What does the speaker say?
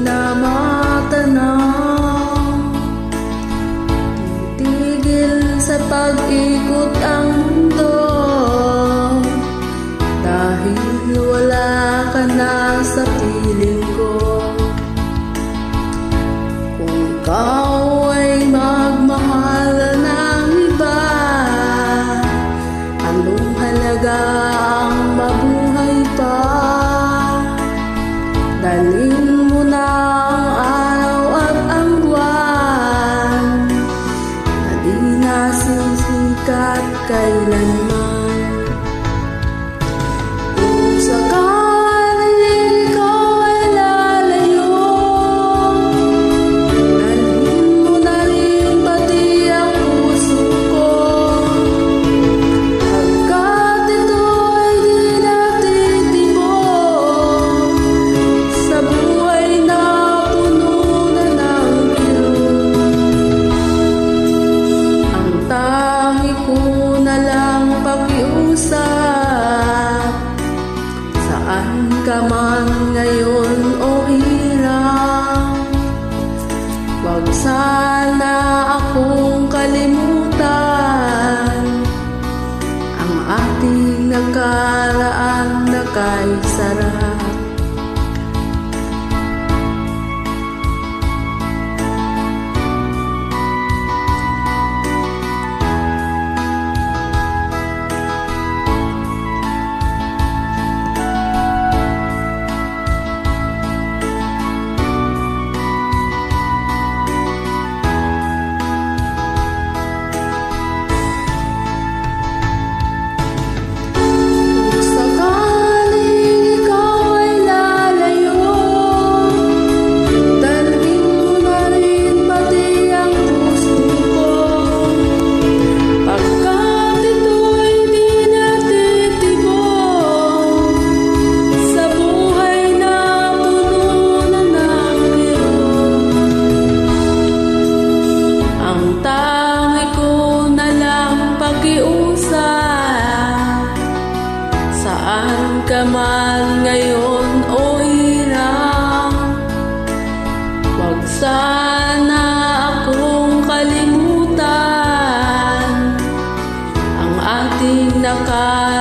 na matanaw. Titigil sa pag-ikot ang mundo, dahil wala ka na sa piling ko. Kung ikaw ay magmahal ng iba, anong halaga ang mabuhay pa? Dalhin mo na ang araw at ang buwan, na di nasisikat kailanman. Kung sakaling ikaw ay lalayo, dalhin mo na rin pati ang puso ko, pagkat ito'y di natitibok sa buhay na puno na ng ilong. Ang tangi ko na lang pakiusap, saan ka man ngayon o hirap, wag sana akong kalimutan ang ating nakaraan na kay sarap. Saan ka man ngayon o hirap, wag sana akong kalimutan ang ating nakaraan